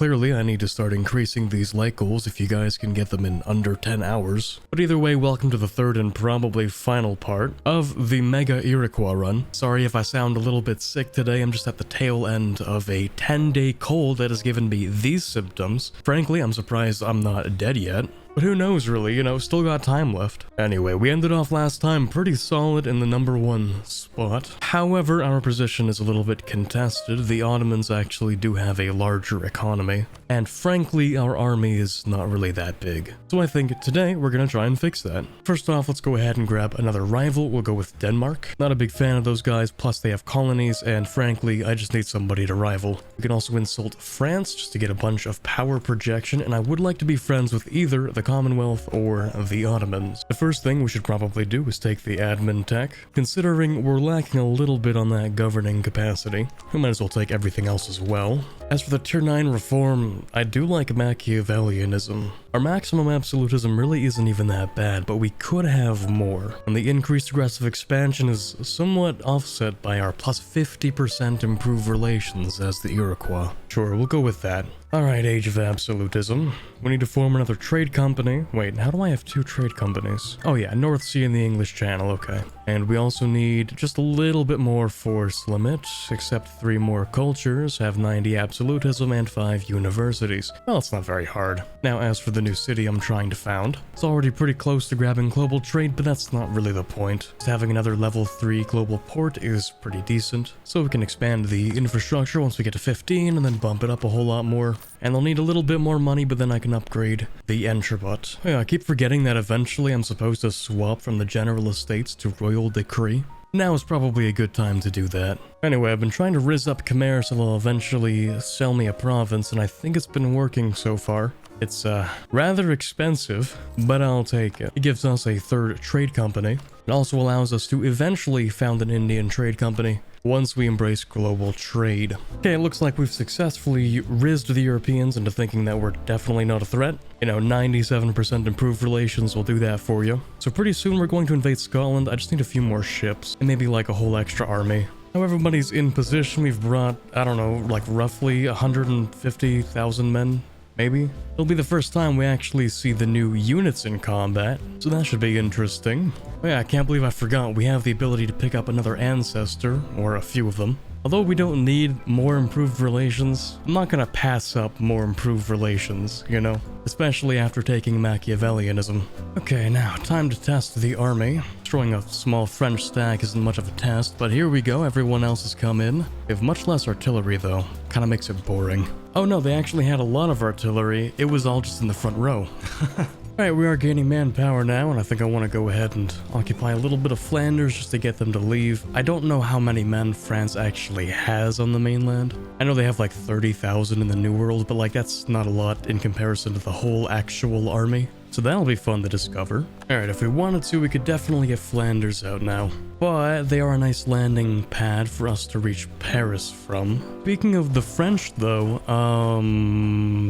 clearly I need to start increasing these light goals if you guys can get them in under 10 hours. But either way, welcome to the third and probably final part of the Mega Iroquois run. Sorry if I sound a little bit sick today, I'm just at the tail end of a 10-day cold that has given me these symptoms. Frankly, I'm surprised I'm not dead yet. But who knows really, you know, still got time left. Anyway, we ended off last time pretty solid in the #1 spot. However, our position is a little bit contested. The Ottomans actually do have a larger economy. And frankly, our army is not really that big. So I think today we're gonna try and fix that. First off, let's go ahead and grab another rival. We'll go with Denmark. Not a big fan of those guys, plus they have colonies, and frankly, I just need somebody to rival. We can also insult France just to get a bunch of power projection, and I would like to be friends with either the Commonwealth or the Ottomans. The first thing we should probably do is take the admin tech. Considering we're lacking a little bit on that governing capacity, we might as well take everything else as well. As for the tier 9 reform, I do like Machiavellianism. Our maximum absolutism really isn't even that bad, but we could have more. And the increased aggressive expansion is somewhat offset by our plus 50% improved relations as the Iroquois. Sure, we'll go with that. Alright, Age of Absolutism. We need to form another trade company. Wait, how do I have 2 trade companies? Oh yeah, North Sea and the English Channel, okay. And we also need just a little bit more force limit, except 3 more cultures, have 90 absolutism and 5 universities. Well, it's not very hard. Now, as for the new city I'm trying to found, it's already pretty close to grabbing global trade, but that's not really the point. Just having another level 3 global port is pretty decent, so we can expand the infrastructure once we get to 15 and then bump it up a whole lot more. And I'll need a little bit more money, but then I can upgrade the Entrepot. Yeah, I keep forgetting that eventually I'm supposed to swap from the General Estates to Royal Decree. Now is probably a good time to do that. Anyway, I've been trying to rizz up Khmer so they'll eventually sell me a province, and I think it's been working so far. It's rather expensive, but I'll take it. It gives us a 3rd trade company. It also allows us to eventually found an Indian trade company once we embrace global trade. Okay, it looks like we've successfully rizzed the Europeans into thinking that we're definitely not a threat. You know, 97% improved relations will do that for you. So pretty soon we're going to invade Scotland. I just need a few more ships and maybe like a whole extra army. Now everybody's in position. We've brought, I don't know, like roughly 150,000 men. Maybe. It'll be the first time we actually see the new units in combat, so that should be interesting. Oh yeah, I can't believe I forgot we have the ability to pick up another ancestor, or a few of them. Although we don't need more improved relations, I'm not gonna pass up more improved relations, you know? Especially after taking Machiavellianism. Okay, now, time to test the army. Destroying a small French stack isn't much of a test, but here we go, everyone else has come in. We have much less artillery though, kinda makes it boring. Oh no, they actually had a lot of artillery, it was all just in the front row. Alright, we are gaining manpower now, and I think I want to go ahead and occupy a little bit of Flanders just to get them to leave. I don't know how many men France actually has on the mainland. I know they have like 30,000 in the New World, but like that's not a lot in comparison to the whole actual army. So that'll be fun to discover. Alright, if we wanted to, we could definitely get Flanders out now. But they are a nice landing pad for us to reach Paris from. Speaking of the French though,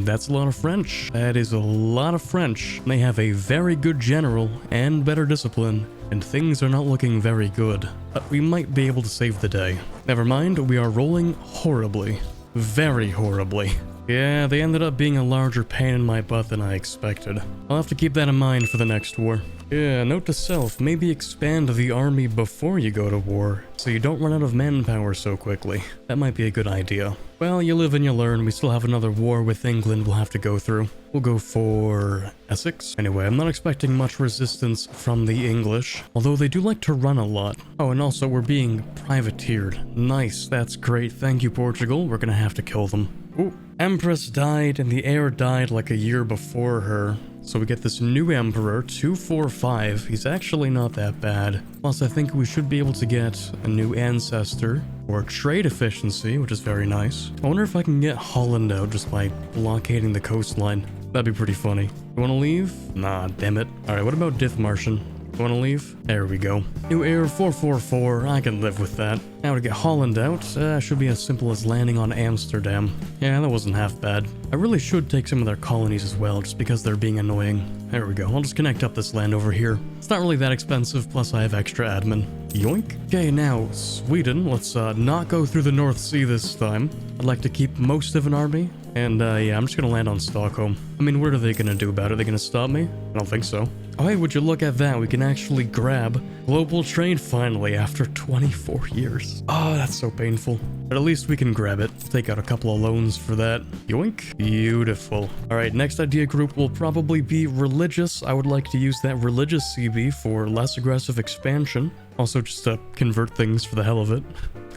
that's a lot of French. That is a lot of French. They have a very good general and better discipline, and things are not looking very good. But we might be able to save the day. Never mind, we are rolling horribly. Very horribly. Yeah, they ended up being a larger pain in my butt than I expected. I'll have to keep that in mind for the next war. Yeah, note to self, maybe expand the army before you go to war, so you don't run out of manpower so quickly. That might be a good idea. Well, you live and you learn. We still have another war with England we'll have to go through. We'll go for Essex. Anyway, I'm not expecting much resistance from the English, although they do like to run a lot. Oh, and also we're being privateered. Nice, that's great. Thank you, Portugal. We're gonna have to kill them. Ooh. Empress died and the heir died like a year before her. So we get this new emperor, 245. He's actually not that bad. Plus, I think we should be able to get a new ancestor or trade efficiency, which is very nice. I wonder if I can get Holland out just by blockading the coastline. That'd be pretty funny. You wanna leave? Nah, damn it. Alright, what about Dithmarschen? You wanna leave? There we go. New heir 444, I can live with that. Now to get Holland out, should be as simple as landing on Amsterdam. Yeah, that wasn't half bad. I really should take some of their colonies as well, just because they're being annoying. There we go, I'll just connect up this land over here. It's not really that expensive, plus I have extra admin. Yoink. Okay, now, Sweden. Let's not go through the North Sea this time. I'd like to keep most of an army And yeah, I'm just gonna land on Stockholm. I mean, what are they gonna do about it? Are they gonna stop me? I don't think so. Oh, hey, would you look at that? We can actually grab global trade finally after 24 years. Oh, that's so painful. But at least we can grab it. Take out a couple of loans for that. Yoink. Beautiful. All right, next idea group will probably be religious. I would like to use that religious CB for less aggressive expansion. Also, just to convert things for the hell of it.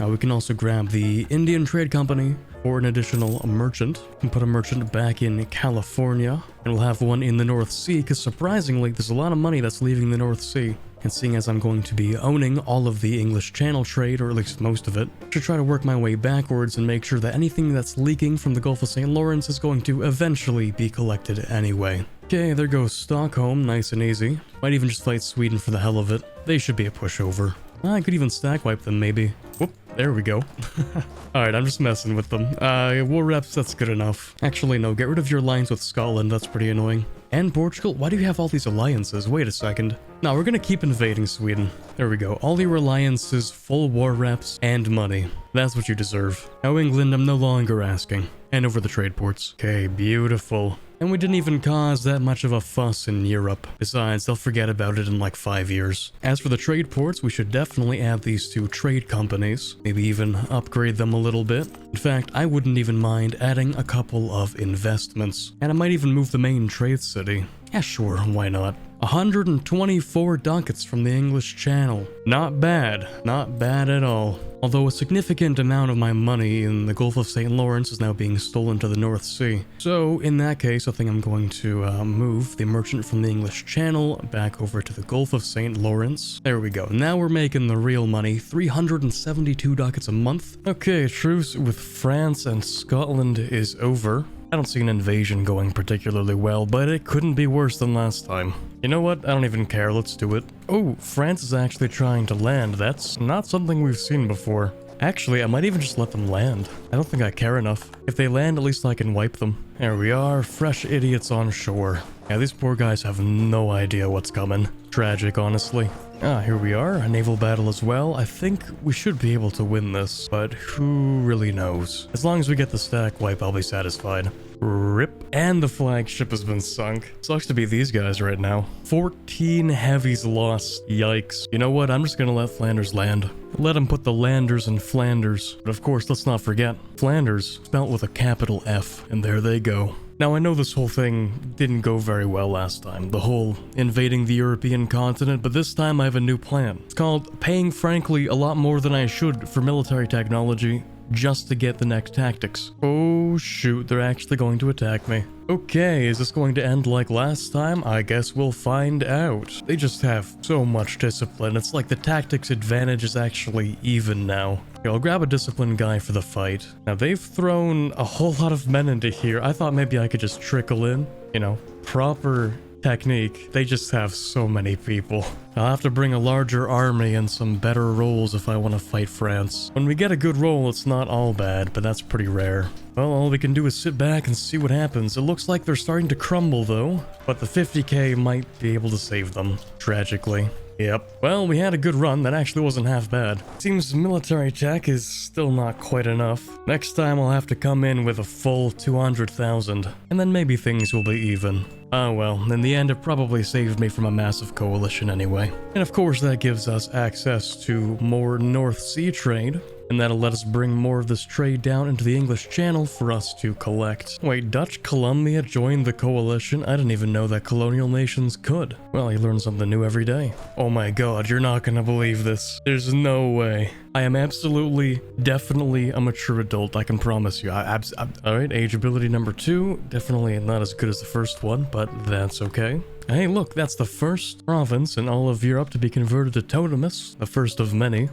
We can also grab the Indian Trade Company for an additional merchant. We can put a merchant back in California, and we'll have one in the North Sea, because surprisingly, there's a lot of money that's leaving the North Sea. And seeing as I'm going to be owning all of the English Channel trade, or at least most of it, I should try to work my way backwards and make sure that anything that's leaking from the Gulf of St. Lawrence is going to eventually be collected anyway. Okay, there goes Stockholm, nice and easy. Might even just fight Sweden for the hell of it. They should be a pushover. I could even stack wipe them, maybe. Whoop, there we go. Alright, I'm just messing with them. War reps, that's good enough. Actually, no, get rid of your alliance with Scotland, that's pretty annoying. And Portugal? Why do you have all these alliances? Wait a second. No, we're gonna keep invading Sweden. There we go. All your alliances, full war reps, and money. That's what you deserve. Now, England, I'm no longer asking. And over the trade ports. Okay, beautiful. And we didn't even cause that much of a fuss in Europe. Besides, they'll forget about it in like 5 years. As for the trade ports, we should definitely add these two trade companies. Maybe even upgrade them a little bit. In fact, I wouldn't even mind adding a couple of investments. And I might even move the main trade city. Yeah, sure, why not? 124 ducats from the English Channel. Not bad. Not bad at all. Although a significant amount of my money in the Gulf of St. Lawrence is now being stolen to the North Sea. So, in that case, I think I'm going to move the merchant from the English Channel back over to the Gulf of St. Lawrence. There we go. Now we're making the real money. 372 ducats a month. Okay, truce with France and Scotland is over. I don't see an invasion going particularly well, but it couldn't be worse than last time. You know what? I don't even care. Let's do it. Oh, France is actually trying to land. That's not something we've seen before. Actually, I might even just let them land. I don't think I care enough. If they land, at least I can wipe them. There we are, fresh idiots on shore. Yeah, these poor guys have no idea what's coming. Tragic, honestly. Here we are, a naval battle as well. I think we should be able to win this, but who really knows? As long as we get the stack wipe, I'll be satisfied. Rip. And the flagship has been sunk. Sucks to be these guys right now. 14 heavies lost. Yikes. You know what? I'm just gonna let Flanders land. Let him put the landers in Flanders. But of course, let's not forget, Flanders spelt with a capital F, and there they go. Now, I know this whole thing didn't go very well last time, the whole invading the European continent, but this time I have a new plan. It's called paying, frankly, a lot more than I should for military technology just to get the next tactics. Oh shoot, they're actually going to attack me. Okay, is this going to end like last time? I guess we'll find out. They just have so much discipline. It's like the tactics advantage is actually even now. Okay, I'll grab a disciplined guy for the fight. Now, they've thrown a whole lot of men into here. I thought maybe I could just trickle in, you know, proper technique. They just have so many people. I'll have to bring a larger army and some better rolls if I want to fight France. When we get a good roll, it's not all bad, but that's pretty rare. Well, all we can do is sit back and see what happens. It looks like they're starting to crumble though, but the 50k might be able to save them, tragically. Yep. Well, we had a good run. That actually wasn't half bad. Seems military tech is still not quite enough. Next time I'll have to come in with a full 200,000, and then maybe things will be even. Oh well, in the end it probably saved me from a massive coalition anyway. And of course that gives us access to more North Sea trade, and that'll let us bring more of this trade down into the English Channel for us to collect. Wait, Dutch Columbia joined the coalition? I didn't even know that colonial nations could. Well, you learn something new every day. Oh my god, you're not gonna believe this. There's no way. I am absolutely, definitely a mature adult, I can promise you. Alright, age ability number 2. Definitely not as good as the first one, but that's okay. Hey, look, that's the first province in all of Europe to be converted to totemus, the first of many.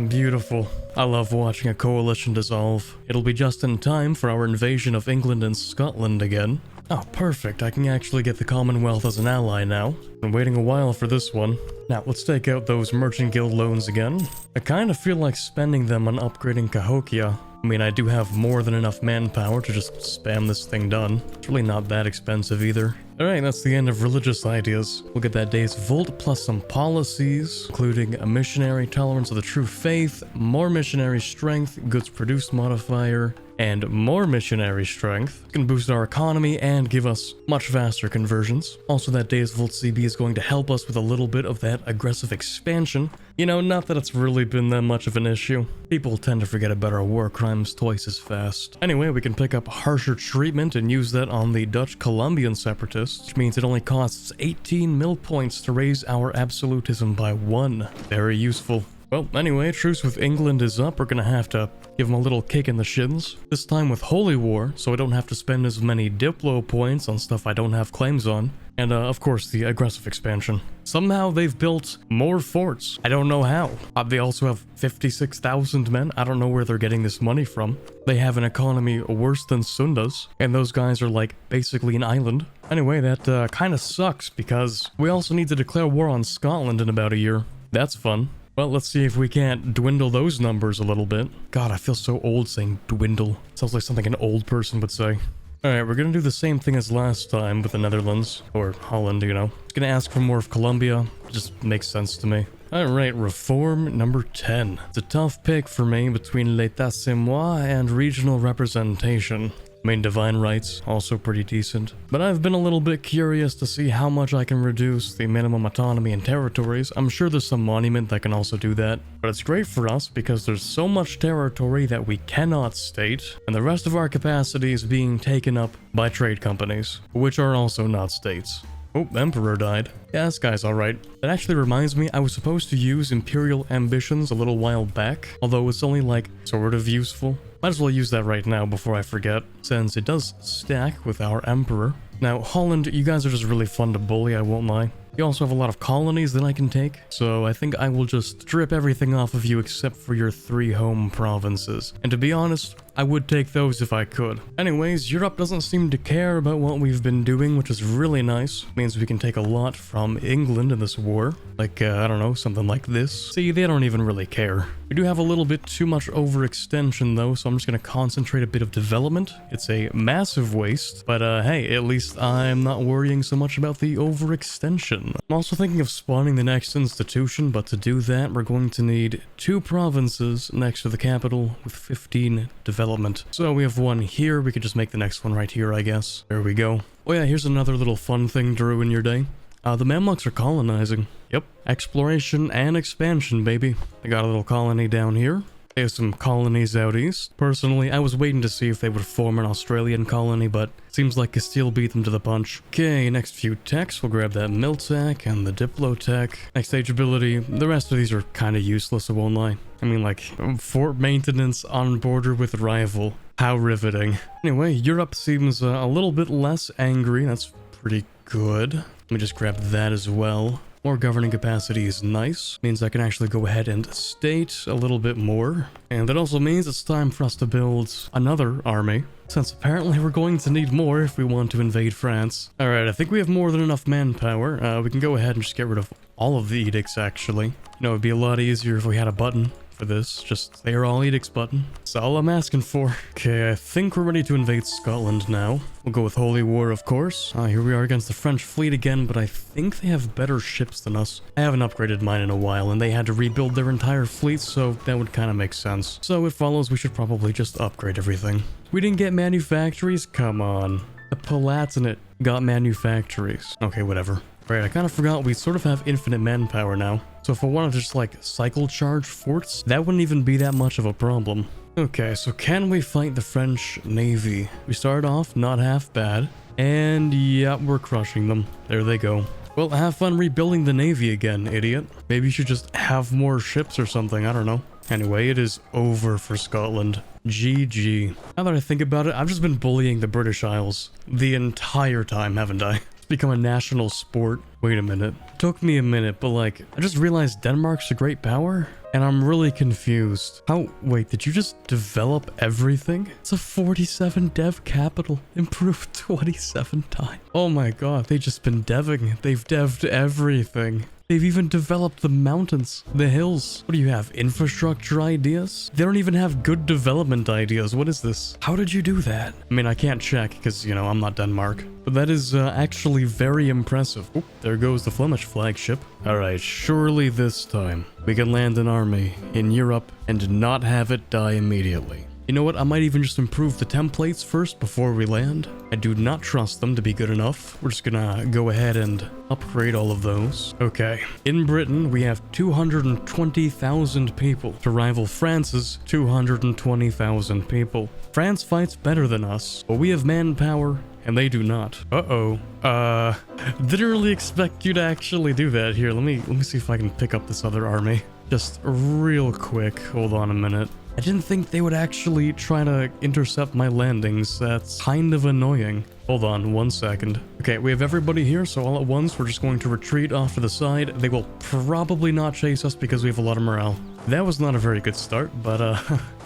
Beautiful. I love watching a coalition dissolve. It'll be just in time for our invasion of England and Scotland again. Oh, perfect. I can actually get the Commonwealth as an ally now. Been waiting a while for this one. Now, let's take out those Merchant Guild loans again. I kind of feel like spending them on upgrading Cahokia. I mean, I do have more than enough manpower to just spam this thing done. It's really not that expensive either. Alright, that's the end of religious ideas. We'll get that day's Volt plus some policies, including a missionary tolerance of the true faith, more missionary strength, goods produced modifier, and more missionary strength. It can boost our economy and give us much faster conversions. Also, that Deus Vult CB is going to help us with a little bit of that aggressive expansion. You know, not that it's really been that much of an issue. People tend to forget about our war crimes twice as fast. Anyway, we can pick up harsher treatment and use that on the Dutch Colombian separatists, which means it only costs 18 mil points to raise our absolutism by 1. Very useful. Well, anyway, truce with England is up. We're gonna have to give them a little kick in the shins. This time with Holy War, so I don't have to spend as many Diplo points on stuff I don't have claims on. And, of course, the aggressive expansion. Somehow they've built more forts. I don't know how. They also have 56,000 men. I don't know where they're getting this money from. They have an economy worse than Sunda's, and those guys are, like, basically an island. Anyway, that kind of sucks, because we also need to declare war on Scotland in about a year. That's fun. Well, let's see if we can't dwindle those numbers a little bit. God, I feel so old saying dwindle. Sounds like something an old person would say. Alright, we're gonna do the same thing as last time with the Netherlands, or Holland, you know. Just gonna ask for more of Colombia. It just makes sense to me. Alright, reform number 10. It's a tough pick for me between l'état c'est moi and regional representation. I mean, divine rights, also pretty decent. But I've been a little bit curious to see how much I can reduce the minimum autonomy in territories. I'm sure there's some monument that can also do that. But it's great for us because there's so much territory that we cannot state, and the rest of our capacity is being taken up by trade companies, which are also not states. Oh, Emperor died. Yeah, this guy's alright. That actually reminds me, I was supposed to use Imperial Ambitions a little while back, although it's only like, sort of useful. Might as well use that right now before I forget, since it does stack with our Emperor. Now, Holland, you guys are just really fun to bully, I won't lie. You also have a lot of colonies that I can take, so I think I will just strip everything off of you except for your 3 home provinces. And to be honest, I would take those if I could. Anyways, Europe doesn't seem to care about what we've been doing, which is really nice. Means we can take a lot from England in this war. Like, I don't know, something like this. See, they don't even really care. We do have a little bit too much overextension though, so I'm just gonna concentrate a bit of development. It's a massive waste, but hey, at least I'm not worrying so much about the overextension. I'm also thinking of spawning the next institution, but to do that, we're going to need 2 provinces next to the capital with 15 development. So we have 1 here, we could just make the next one right here, I guess. There we go. Oh yeah, here's another little fun thing to ruin your day. The Mamluks are colonizing. Yep, exploration and expansion, baby. I got a little colony down here. They have some colonies out east. Personally, I was waiting to see if they would form an Australian colony, but seems like Castile beat them to the punch. Okay, next few techs. We'll grab that Miltech and the Diplotech. Next stage ability. The rest of these are kind of useless, I won't lie. I mean, like, fort maintenance on border with rival. How riveting. Anyway, Europe seems a little bit less angry. That's pretty good. Let me just grab that as well. More governing capacity is nice. Means I can actually go ahead and state a little bit more. And that also means it's time for us to build another army, since apparently we're going to need more if we want to invade France. Alright, I think we have more than enough manpower. We can go ahead and just get rid of all of the edicts, actually. You know, it'd be a lot easier if we had a button for this. Just they are all edicts button. That's all I'm asking for. Okay, I think we're ready to invade Scotland now. We'll go with Holy War, of course. Here we are against the French fleet again, but I think they have better ships than us. I haven't upgraded mine in a while, and they had to rebuild their entire fleet, so that would kind of make sense. So it follows we should probably just upgrade everything. We didn't get manufactories? Come on. The Palatinate got manufactories. Okay, whatever. Right, I kind of forgot we sort of have infinite manpower now. So if I wanted to just like cycle charge forts, that wouldn't even be that much of a problem. Okay, so can we fight the French Navy? We start off not half bad. And yeah, we're crushing them. There they go. Well, have fun rebuilding the Navy again, idiot. Maybe you should just have more ships or something, I don't know. Anyway, it is over for Scotland. GG. Now that I think about it, I've just been bullying the British Isles the entire time, haven't I? Become a national sport. Wait a minute. Took me a minute, but like, I just realized Denmark's a great power, and I'm really confused. Wait, did you just develop everything? It's a 47 dev capital, improved 27 times. Oh my god, they've just been deving. They've deved everything. They've even developed the mountains, the hills. What do you have, infrastructure ideas? They don't even have good development ideas. What is this? How did you do that? I mean, I can't check because, you know, I'm not Denmark. But that is actually very impressive. Oop, there goes the Flemish flagship. Alright, surely this time we can land an army in Europe and not have it die immediately. You know what? I might even just improve the templates first before we land. I do not trust them to be good enough. We're just gonna go ahead and upgrade all of those. Okay. In Britain, we have 220,000 people to rival France's 220,000 people. France fights better than us, but we have manpower and they do not. Didn't really expect you to actually do that. Here, let me see if I can pick up this other army. Just real quick. Hold on a minute. I didn't think they would actually try to intercept my landings. That's kind of annoying. Hold on 1 second. Okay, we have everybody here, so all at once we're just going to retreat off to the side. They will probably not chase us because we have a lot of morale. That was not a very good start, but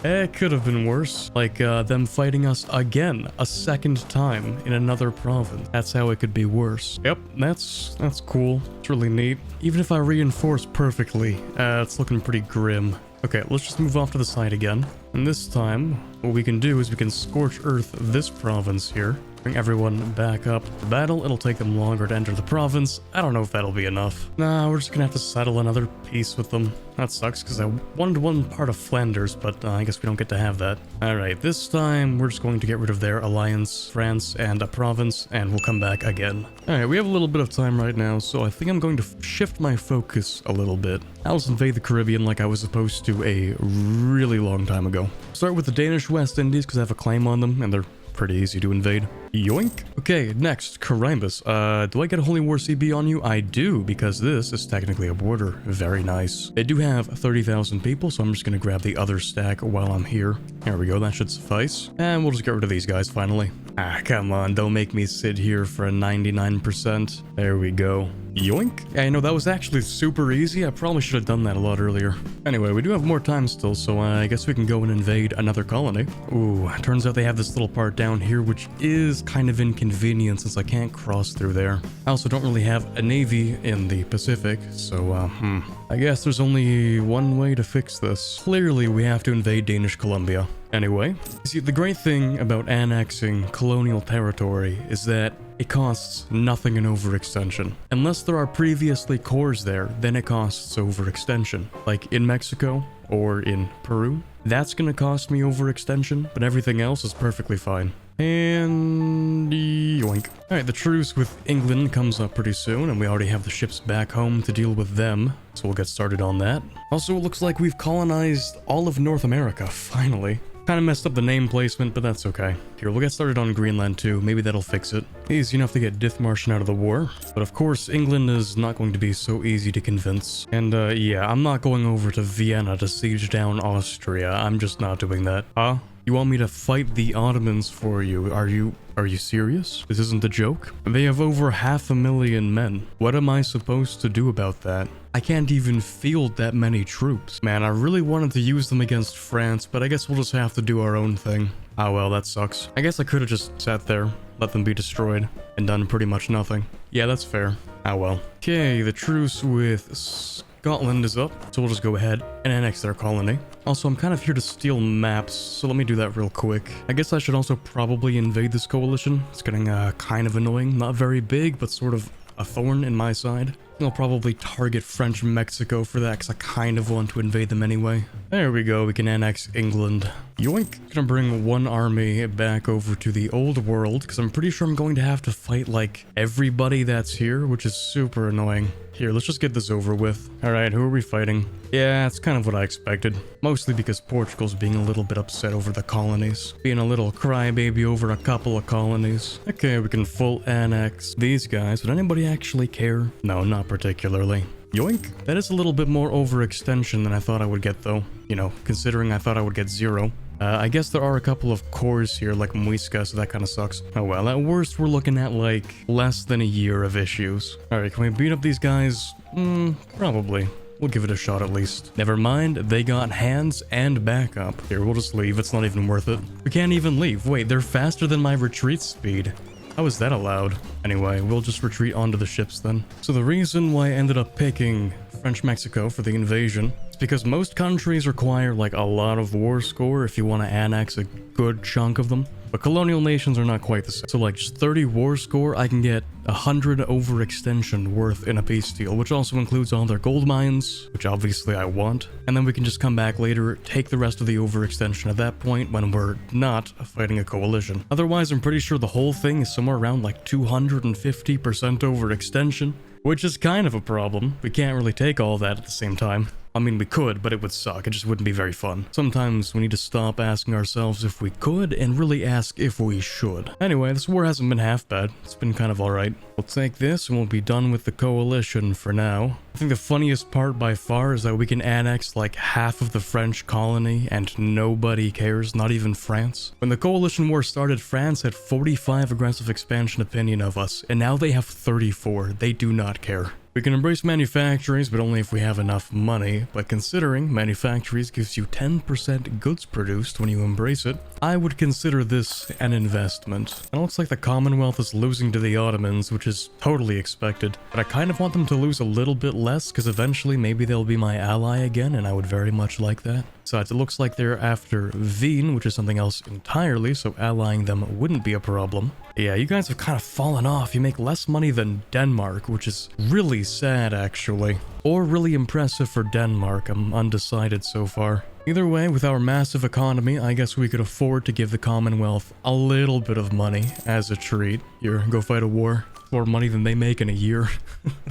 it could have been worse. Like them fighting us again, a second time in another province. That's how it could be worse. Yep, that's cool. It's really neat. Even if I reinforce perfectly, it's looking pretty grim. Okay, let's just move off to the side again. And this time, what we can do is we can scorch earth this province here. Bring everyone back up to battle. It'll take them longer to enter the province. I don't know if that'll be enough. Nah, we're just gonna have to settle another peace with them. That sucks because I wanted one part of Flanders, but I guess we don't get to have that. Alright, this time we're just going to get rid of their alliance, France, and a province, and we'll come back again. Alright, we have a little bit of time right now, so I think I'm going to shift my focus a little bit. I'll just invade the Caribbean like I was supposed to a really long time ago. Start with the Danish West Indies because I have a claim on them, and they're pretty easy to invade. Yoink. Okay, next, Carimbus. Do I get a Holy War CB on you? I do, because this is technically a border. Very nice. They do have 30,000 people, so I'm just gonna grab the other stack while I'm here. There we go, that should suffice. And we'll just get rid of these guys, finally. Ah, come on, don't make me sit here for a 99%. There we go. Yoink. Yeah, you know, that was actually super easy. I probably should have done that a lot earlier. Anyway, we do have more time still, so I guess we can go and invade another colony. Ooh, turns out they have this little part down here, which is kind of inconvenient since I can't cross through there. I also don't really have a navy in the Pacific, so, I guess there's only one way to fix this. Clearly, we have to invade Danish Columbia. Anyway, see, the great thing about annexing colonial territory is that it costs nothing in overextension. Unless there are previously cores there, then it costs overextension. Like in Mexico or in Peru. That's gonna cost me overextension, but everything else is perfectly fine. And yoink. Alright, the truce with England comes up pretty soon, and we already have the ships back home to deal with them, so we'll get started on that. Also, it looks like we've colonized all of North America, finally. Kind of messed up the name placement, but that's okay. Here, we'll get started on Greenland too. Maybe that'll fix it. Easy enough to get Dithmarschen out of the war. But of course, England is not going to be so easy to convince. And yeah, I'm not going over to Vienna to siege down Austria. I'm just not doing that. Huh? You want me to fight the Ottomans for you? Are you serious? This isn't a joke? They have over 500,000 men. What am I supposed to do about that? I can't even field that many troops. Man, I really wanted to use them against France, but I guess we'll just have to do our own thing. Ah well, that sucks. I guess I could have just sat there, let them be destroyed, and done pretty much nothing. Yeah, that's fair. Ah well. Okay, the truce with Scotland is up, so we'll just go ahead and annex their colony. Also, I'm kind of here to steal maps, so let me do that real quick. I guess I should also probably invade this coalition. It's getting kind of annoying. Not very big, but sort of a thorn in my side. I'll probably target French Mexico for that because I kind of want to invade them anyway. There we go, we can annex England. Yoink! Gonna bring one army back over to the old world because I'm pretty sure I'm going to have to fight like everybody that's here, which is super annoying. Here, let's just get this over with. Alright, who are we fighting? Yeah, it's kind of what I expected. Mostly because Portugal's being a little bit upset over the colonies. Being a little crybaby over a couple of colonies. Okay, we can full annex these guys. Would anybody actually care? No, not particularly. Yoink! That is a little bit more overextension than I thought I would get though. You know, considering I thought I would get 0. I guess there are a couple of cores here like Muisca, so that kind of sucks. Oh well, at worst we're looking at like less than a year of issues. Alright, can we beat up these guys? Probably. We'll give it a shot at least. Never mind, they got hands and backup. Here, we'll just leave. It's not even worth it. We can't even leave. Wait, they're faster than my retreat speed. How is that allowed? Anyway, we'll just retreat onto the ships then. So the reason why I ended up picking French Mexico for the invasion is because most countries require like a lot of war score if you want to annex a good chunk of them. But colonial nations are not quite the same. So like just 30 war score, I can get 100 overextension worth in a peace deal, which also includes all their gold mines, which obviously I want. And then we can just come back later, take the rest of the overextension at that point when we're not fighting a coalition. Otherwise, I'm pretty sure the whole thing is somewhere around like 250% overextension, which is kind of a problem. We can't really take all that at the same time. I mean, we could, but it would suck. It just wouldn't be very fun. Sometimes we need to stop asking ourselves if we could and really ask if we should. Anyway, this war hasn't been half bad. It's been kind of alright. We'll take this and we'll be done with the coalition for now. I think the funniest part by far is that we can annex like half of the French colony and nobody cares, not even France. When the coalition war started, France had 45 aggressive expansion opinion of us, and now they have 34. They do not care. We can embrace manufactories, but only if we have enough money. But considering manufactories gives you 10% goods produced when you embrace it, I would consider this an investment. And it looks like the Commonwealth is losing to the Ottomans, which is totally expected. But I kind of want them to lose a little bit less, because eventually maybe they'll be my ally again, and I would very much like that. Besides, it looks like they're after Wien, which is something else entirely, so allying them wouldn't be a problem. Yeah, you guys have kind of fallen off. You make less money than Denmark, which is really sad, actually. Or really impressive for Denmark. I'm undecided so far. Either way, with our massive economy, I guess we could afford to give the Commonwealth a little bit of money as a treat. Here, go fight a war. More money than they make in a year.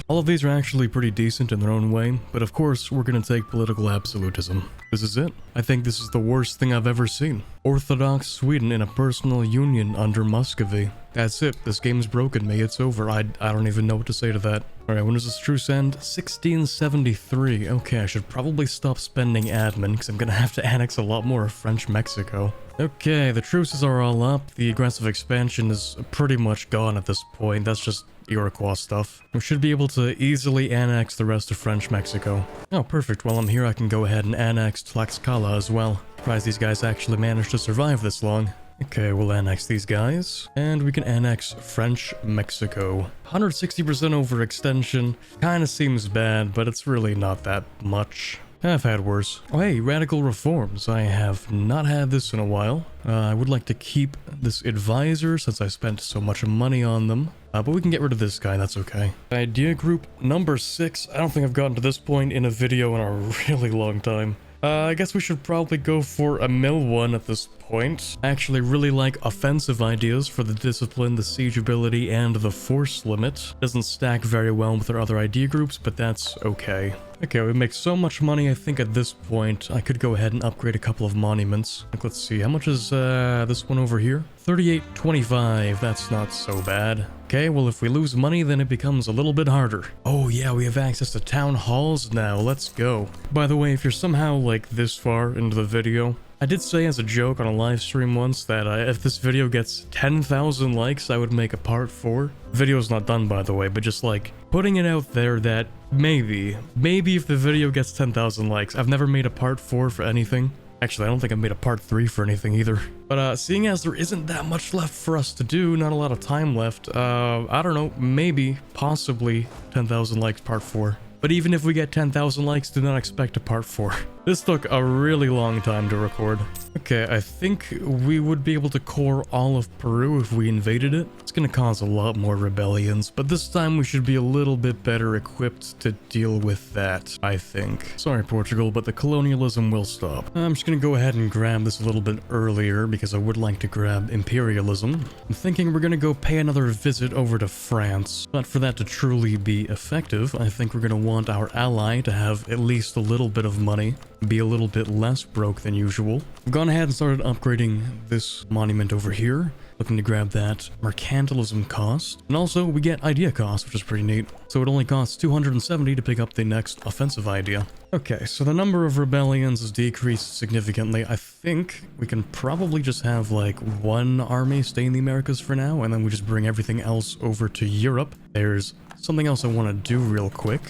All of these are actually pretty decent in their own way, but of course we're gonna take political absolutism. This is it. I think this is the worst thing I've ever seen. Orthodox Sweden in a personal union under Muscovy. That's it. This game's broken me. It's over. I don't even know what to say to that. Alright, when does this truce end? 1673. Okay, I should probably stop spending admin, because I'm gonna have to annex a lot more of French Mexico. Okay, the truces are all up. The aggressive expansion is pretty much gone at this point. That's just Iroquois stuff. We should be able to easily annex the rest of French Mexico. Oh, perfect. While I'm here, I can go ahead and annex Tlaxcala as well. Surprised these guys actually managed to survive this long. Okay, we'll annex these guys, and we can annex French Mexico. 160% overextension. Kinda seems bad, but it's really not that much. I've had worse. Oh hey, radical reforms. I have not had this in a while. I would like to keep this advisor since I spent so much money on them. But we can get rid of this guy, that's okay. Idea group number 6. I don't think I've gotten to this point in a video in a really long time. I guess we should probably go for a mill one at this point. I actually really like offensive ideas for the discipline, the siege ability, and the force limit. Doesn't stack very well with our other idea groups, but that's okay. Okay, we make so much money, I think at this point I could go ahead and upgrade a couple of monuments. Like, let's see, how much is this one over here? 38.25, that's not so bad. Okay, well if we lose money then it becomes a little bit harder. Oh yeah, we have access to town halls now, let's go. By the way, if you're somehow like this far into the video, I did say as a joke on a live stream once that if this video gets 10,000 likes, I would make a part 4. Video's not done, by the way, but just like putting it out there that maybe if the video gets 10,000 likes, I've never made a part 4 for anything. Actually, I don't think I made a part 3 for anything either. But seeing as there isn't that much left for us to do, not a lot of time left, I don't know, maybe, possibly 10,000 likes part 4. But even if we get 10,000 likes, do not expect a part 4. This took a really long time to record. Okay, I think we would be able to core all of Peru if we invaded it. It's gonna cause a lot more rebellions, but this time we should be a little bit better equipped to deal with that, I think. Sorry, Portugal, but the colonialism will stop. I'm just gonna go ahead and grab this a little bit earlier because I would like to grab imperialism. I'm thinking we're gonna go pay another visit over to France, but for that to truly be effective, I think we're gonna want our ally to have at least a little bit of money, be a little bit less broke than usual. I've gone ahead and started upgrading this monument over here, looking to grab that mercantilism cost, and also we get idea cost, which is pretty neat. So it only costs 270 to pick up the next offensive idea. Okay, so the number of rebellions has decreased significantly. I think we can probably just have like one army stay in the Americas for now, and then we just bring everything else over to Europe. There's something else I want to do real quick.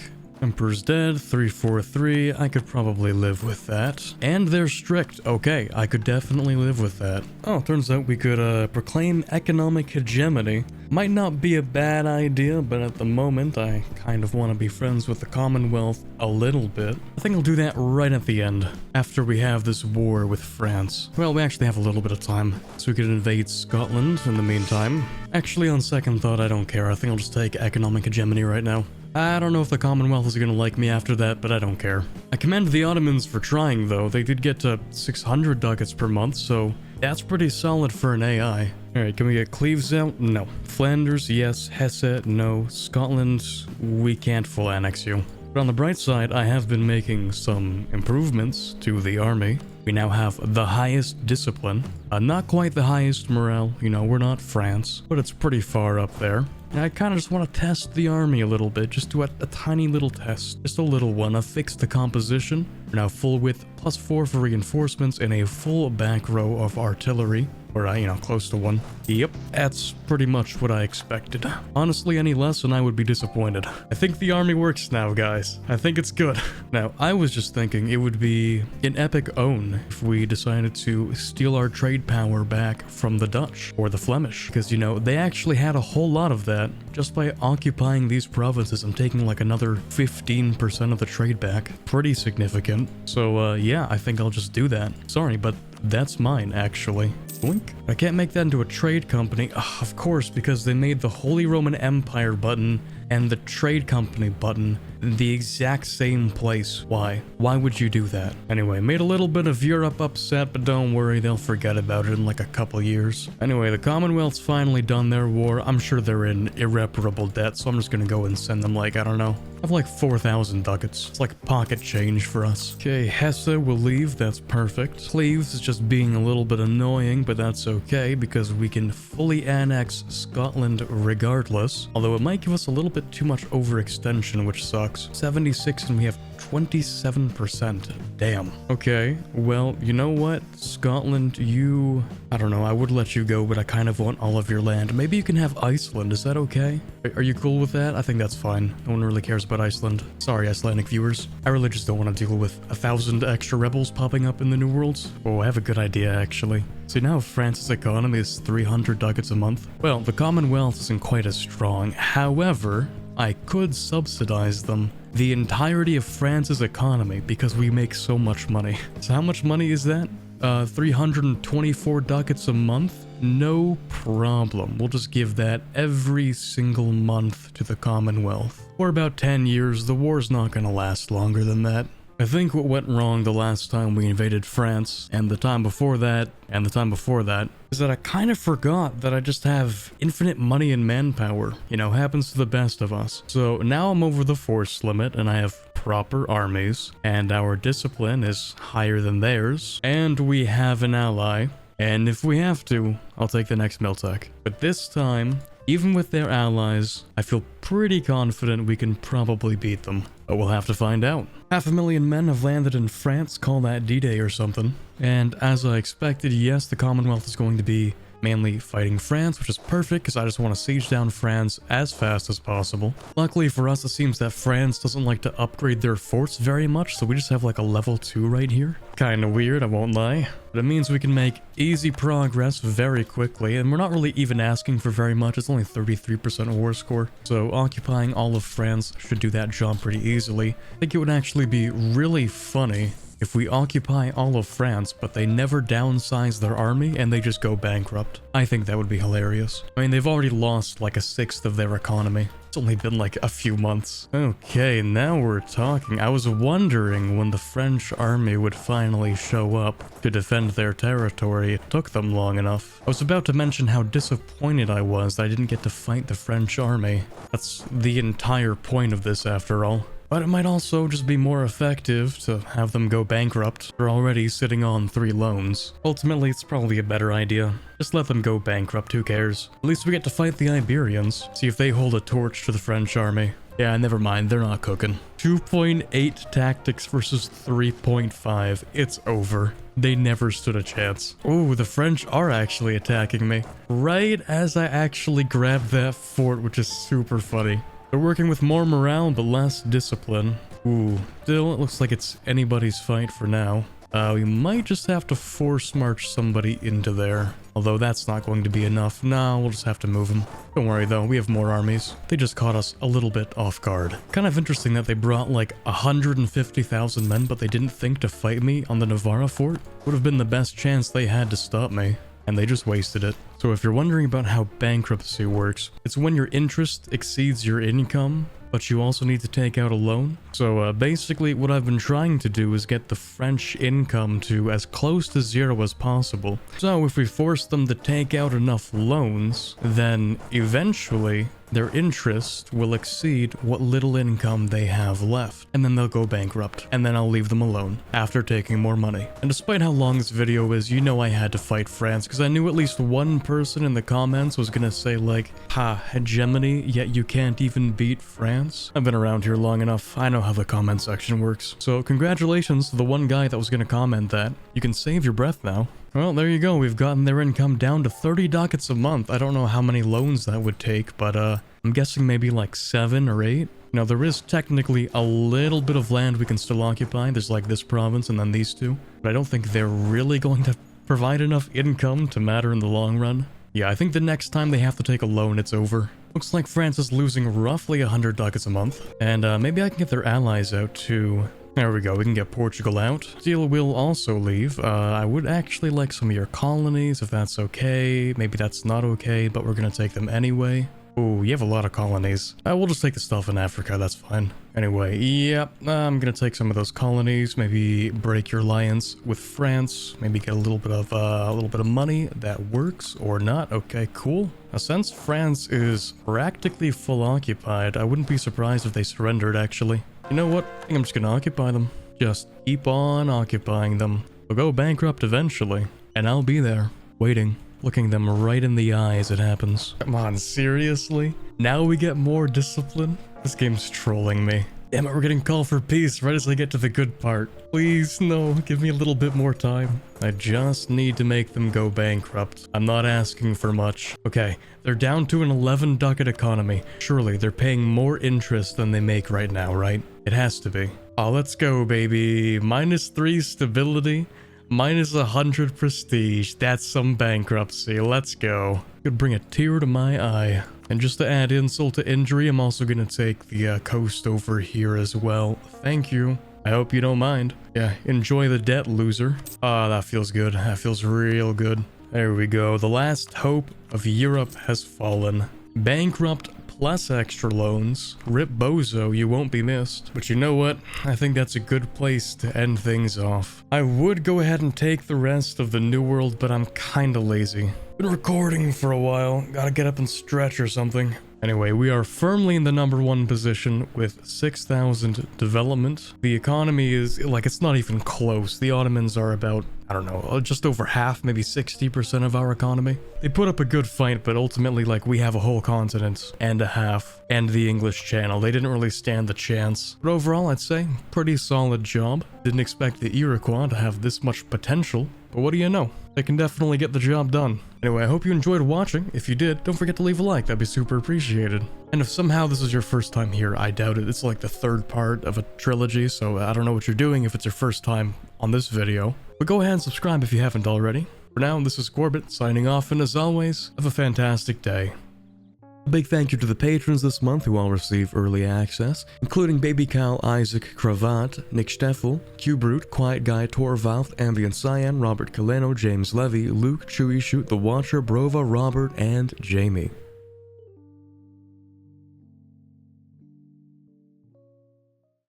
Emperor's dead, 343, I could probably live with that. And they're strict, okay, I could definitely live with that. Oh, turns out we could proclaim economic hegemony. Might not be a bad idea, but at the moment, I kind of want to be friends with the Commonwealth a little bit. I think I'll do that right at the end, after we have this war with France. Well, we actually have a little bit of time, so we could invade Scotland in the meantime. Actually, on second thought, I don't care. I think I'll just take economic hegemony right now. I don't know if the Commonwealth is gonna like me after that, but I don't care. I commend the Ottomans for trying, though. They did get to 600 ducats per month, so that's pretty solid for an AI. Alright, can we get Cleves out? No. Flanders, yes. Hesse, no. Scotland, we can't full annex you. But on the bright side, I have been making some improvements to the army. We now have the highest discipline. Not quite the highest morale, you know, we're not France, but it's pretty far up there. And I kind of just want to test the army a little bit, just do a tiny little test. Just a little one. I've fixed the composition. We're now full width, +4 for reinforcements, and a full back row of artillery. Or, you know, close to one. Yep, that's pretty much what I expected. Honestly, any less and I would be disappointed. I think the army works now, guys. I think it's good. Now, I was just thinking it would be an epic own if we decided to steal our trade power back from the Dutch or the Flemish. Because, you know, they actually had a whole lot of that just by occupying these provinces and taking like another 15% of the trade back. Pretty significant. So, yeah, I think I'll just do that. Sorry, but that's mine, actually. Blink. I can't make that into a trade company. Ugh, of course, because they made the Holy Roman Empire button and the trade company button in the exact same place. Why? Why would you do that? Anyway, made a little bit of Europe upset, but don't worry, they'll forget about it in like a couple years. Anyway, the Commonwealth's finally done their war. I'm sure they're in irreparable debt, so I'm just gonna go and send them like, I don't know, I have like 4,000 ducats. It's like pocket change for us. Okay, Hesse will leave. That's perfect. Cleves is just being a little bit annoying, but that's okay because we can fully annex Scotland regardless. Although it might give us a little bit too much overextension, which sucks. 76 and we have 27%. Damn. Okay, well, you know what? Scotland, you... I don't know, I would let you go, but I kind of want all of your land. Maybe you can have Iceland, is that okay? Are you cool with that? I think that's fine. No one really cares about Iceland. Sorry, Icelandic viewers. I really just don't want to deal with 1,000 extra rebels popping up in the New Worlds. Oh, I have a good idea, actually. See, now France's economy is 300 ducats a month. Well, the Commonwealth isn't quite as strong. However, I could subsidize them the entirety of France's economy because we make so much money. So how much money is that? 324 ducats a month? No problem. We'll just give that every single month to the Commonwealth. For about 10 years, the war's not gonna last longer than that. I think what went wrong the last time we invaded France, and the time before that, and the time before that, is that I kind of forgot that I just have infinite money and manpower. You know, happens to the best of us. So now I'm over the force limit, and I have proper armies, and our discipline is higher than theirs, and we have an ally. And if we have to, I'll take the next Miltech. But this time, even with their allies, I feel pretty confident we can probably beat them. But we'll have to find out. 500,000 men have landed in France, call that D-Day or something. And as I expected, yes, the Commonwealth is going to be mainly fighting France, which is perfect because I just want to siege down France as fast as possible. Luckily for us, it seems that France doesn't like to upgrade their forts very much, so we just have like a level 2 right here. Kinda weird, I won't lie. But it means we can make easy progress very quickly, and we're not really even asking for very much. It's only 33% war score. So occupying all of France should do that job pretty easily. I think it would actually be really funny if we occupy all of France, but they never downsize their army and they just go bankrupt. I think that would be hilarious. I mean, they've already lost like 1/6 of their economy. It's only been like a few months. Okay, now we're talking. I was wondering when the French army would finally show up to defend their territory. It took them long enough. I was about to mention how disappointed I was that I didn't get to fight the French army. That's the entire point of this after all. But it might also just be more effective to have them go bankrupt. They're already sitting on 3 loans. Ultimately, it's probably a better idea. Just let them go bankrupt, who cares? At least we get to fight the Iberians. See if they hold a torch to the French army. Yeah, never mind, they're not cooking. 2.8 tactics versus 3.5. It's over. They never stood a chance. Oh, the French are actually attacking me. Right as I actually grabbed that fort, which is super funny. They're working with more morale, but less discipline. Ooh, still, it looks like it's anybody's fight for now. We might just have to force march somebody into there. Although that's not going to be enough. No, we'll just have to move them. Don't worry though, we have more armies. They just caught us a little bit off guard. Kind of interesting that they brought like 150,000 men, but they didn't think to fight me on the Navarra fort. Would have been the best chance they had to stop me. And they just wasted it. So if you're wondering about how bankruptcy works, it's when your interest exceeds your income, but you also need to take out a loan. So basically what I've been trying to do is get the French income to as close to zero as possible. So if we force them to take out enough loans, then eventually their interest will exceed what little income they have left. And then they'll go bankrupt. And then I'll leave them alone after taking more money. And despite how long this video is, you know I had to fight France because I knew at least one person in the comments was gonna say like, ha, hegemony, yet you can't even beat France. I've been around here long enough. I know how the comment section works. So congratulations to the one guy that was gonna comment that. You can save your breath now. Well, there you go. We've gotten their income down to 30 ducats a month. I don't know how many loans that would take, but I'm guessing maybe like 7 or 8. Now, there is technically a little bit of land we can still occupy. There's like this province and then these two. But I don't think they're really going to provide enough income to matter in the long run. Yeah, I think the next time they have to take a loan, it's over. Looks like France is losing roughly 100 ducats a month. And maybe I can get their allies out too. There we go, we can get Portugal out. Steel will also leave. I would actually like some of your colonies, if that's okay. Maybe that's not okay, but we're gonna take them anyway. Ooh, you have a lot of colonies. We'll just take the stuff in Africa, that's fine. Anyway, yep, I'm gonna take some of those colonies, maybe break your alliance with France, maybe get a little bit of money that works or not. Okay, cool. Now, since France is practically full occupied, I wouldn't be surprised if they surrendered, actually. You know what? I think I'm just gonna occupy them. Just keep on occupying them. They'll go bankrupt eventually, and I'll be there, waiting, looking them right in the eye as it happens. Come on, seriously? Now we get more discipline? This game's trolling me. Damn it, we're getting call for peace right as I get to the good part. Please, no, give me a little bit more time. I just need to make them go bankrupt. I'm not asking for much. Okay, they're down to an 11 ducat economy. Surely they're paying more interest than they make right now, right? It has to be. Oh, let's go, baby. -3 stability, -100 prestige. That's some bankruptcy. Let's go. Could bring a tear to my eye. And just to add insult to injury, I'm also gonna take the coast over here as well. Thank you. I hope you don't mind. Yeah, enjoy the debt, loser. Ah, that feels good. That feels real good. There we go. The last hope of Europe has fallen. Bankrupt plus extra loans. Rip bozo, you won't be missed. But you know what? I think that's a good place to end things off. I would go ahead and take the rest of the New World, but I'm kinda lazy. Been recording for a while. Gotta get up and stretch or something. Anyway, we are firmly in the #1 position with 6,000 development. The economy is, like, it's not even close. The Ottomans are about, I don't know, just over half, maybe 60% of our economy. They put up a good fight, but ultimately, like, we have a whole continent and a half, and the English Channel. They didn't really stand the chance. But overall, I'd say, pretty solid job. Didn't expect the Iroquois to have this much potential, but what do you know? They can definitely get the job done. Anyway, I hope you enjoyed watching. If you did, don't forget to leave a like. That'd be super appreciated. And if somehow this is your first time here, I doubt it. It's like the 3rd part of a trilogy, so I don't know what you're doing if it's your first time on this video. But go ahead and subscribe if you haven't already. For now, this is Corbett signing off, and as always, have a fantastic day. A big thank you to the patrons this month who all receive early access, including Baby Cal, Isaac, Cravat, Nick Steffel, Q-Brute, Quiet Guy, Torvalth, Ambient Cyan, Robert Kaleno, James Levy, Luke, Chewy Shoot, The Watcher, Brova, Robert, and Jamie.